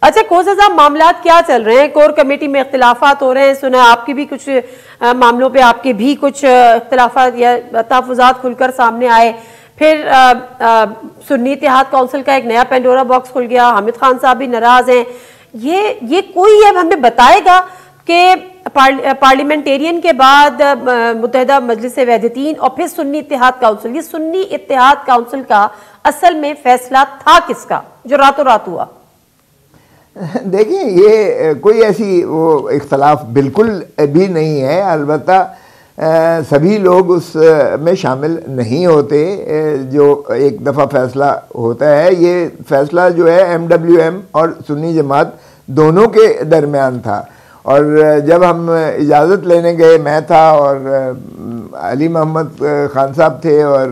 अच्छा खोसा साहब, मामला क्या चल रहे हैं? कोर कमेटी में इख्तिलाफात हो रहे हैं, सुना आपके भी कुछ मामलों पे आपके भी कुछ इख्तिलाफात या तहफ़्फ़ुज़ात खुलकर सामने आए। फिर सुन्नी इत्तेहाद काउंसिल का एक नया पेंडोरा बॉक्स खुल गया, हामिद खान साहब भी नाराज हैं। ये कोई अब हमें बताएगा कि पार्लियामेंटेरियन के बाद मुत्तहिदा मजलिस वहदतीन और फिर सुन्नी इत्तेहाद काउंसिल, ये सुन्नी इत्तेहाद काउंसिल का असल में फैसला था किसका जो रातों रात हुआ? देखिए, ये कोई ऐसी वो इख्तलाफ बिल्कुल भी नहीं है। अलबत्ता सभी लोग उस में शामिल नहीं होते। जो एक दफ़ा फ़ैसला होता है, ये फ़ैसला जो है MWM और सुन्नी जमात दोनों के दरमियान था। और जब हम इजाज़त लेने गए, मैं था और अली मोहम्मद ख़ान साहब थे और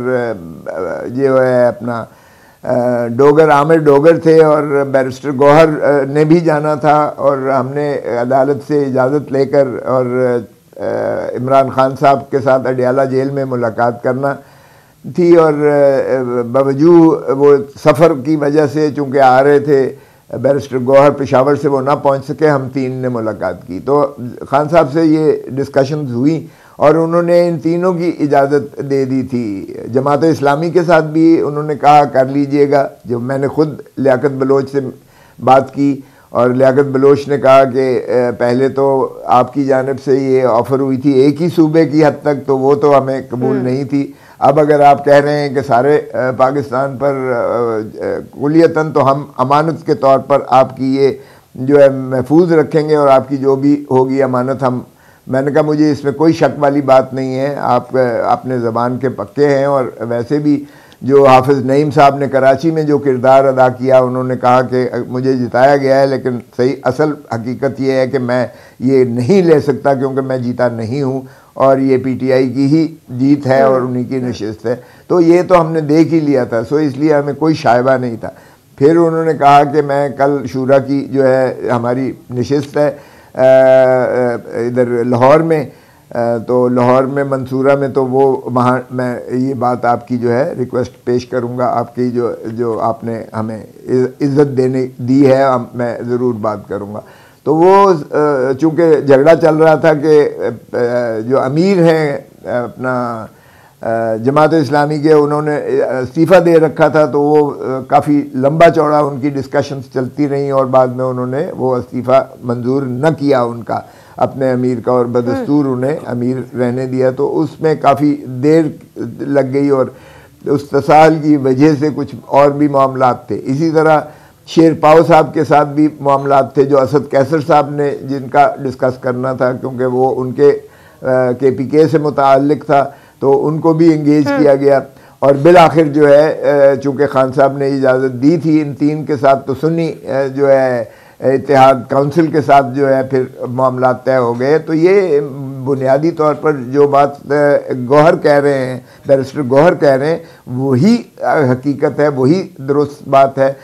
जो है अपना डोगर आमिर डोगर थे और बैरिस्टर गौहर ने भी जाना था। और हमने अदालत से इजाज़त लेकर और इमरान खान साहब के साथ अडियाला जेल में मुलाकात करना थी। और बावजूद वो सफ़र की वजह से चूँकि आ रहे थे बैरिस्टर गौहर पेशावर से, वो ना पहुंच सके, हम तीन ने मुलाकात की। तो खान साहब से ये डिस्कशंस हुई और उन्होंने इन तीनों की इजाज़त दे दी थी। जमात इस्लामी के साथ भी उन्होंने कहा कर लीजिएगा। जो मैंने ख़ुद लियाकत बलोच से बात की और लियाकत बलोच ने कहा कि पहले तो आपकी जानिब से ये ऑफ़र हुई थी एक ही सूबे की हद तक, तो वो तो हमें कबूल नहीं थी। अब अगर आप कह रहे हैं कि सारे पाकिस्तान पर कुलियतन, तो हम अमानत के तौर पर आपकी ये जो है महफूज रखेंगे और आपकी जो भी होगी अमानत हम। मैंने कहा मुझे इसमें कोई शक वाली बात नहीं है, आप अपने ज़बान के पक्के हैं। और वैसे भी जो हाफिज़ नईम साहब ने कराची में जो किरदार अदा किया, उन्होंने कहा कि मुझे जिताया गया है, लेकिन सही असल हकीकत ये है कि मैं ये नहीं ले सकता क्योंकि मैं जीता नहीं हूँ और ये PTI की ही जीत है और उन्हीं की नशिस्त है। तो ये तो हमने देख ही लिया था, सो इसलिए हमें कोई शायबा नहीं था। फिर उन्होंने कहा कि मैं कल शूरा की जो है हमारी नशिस्त है इधर लाहौर में, तो लाहौर में मंसूरा में, तो वो वहाँ मैं ये बात आपकी जो है रिक्वेस्ट पेश करूँगा, आपकी जो आपने हमें इज़्ज़त देने दी है, मैं ज़रूर बात करूँगा। तो वो चूँकि झगड़ा चल रहा था कि जो अमीर हैं अपना जमात इस्लामी के, उन्होंने इस्तीफ़ा दे रखा था, तो वो काफ़ी लंबा चौड़ा उनकी डिस्कशंस चलती रहीं और बाद में उन्होंने वो इस्तीफ़ा मंजूर न किया उनका, अपने अमीर का, और बदस्तूर उन्हें अमीर रहने दिया। तो उसमें काफ़ी देर लग गई और उस तसाहल की वजह से कुछ और भी मामलात थे। इसी तरह शेरपाव साहब के साथ भी मामलात थे जो असद कैसर साहब ने जिनका डिस्कस करना था, क्योंकि वो उनके KPK से मुताल्लिक था, तो उनको भी इंगेज किया गया। और बिल आखिर जो है चूँकि खान साहब ने इजाज़त दी थी इन तीन के साथ, तो सुन्नी जो है इत्तेहाद काउंसिल के साथ जो है फिर मामला तय हो गए। तो ये बुनियादी तौर पर जो बात गौहर कह रहे हैं, बैरिस्टर गौहर कह रहे हैं, वही हकीकत है, वही दुरुस्त बात है।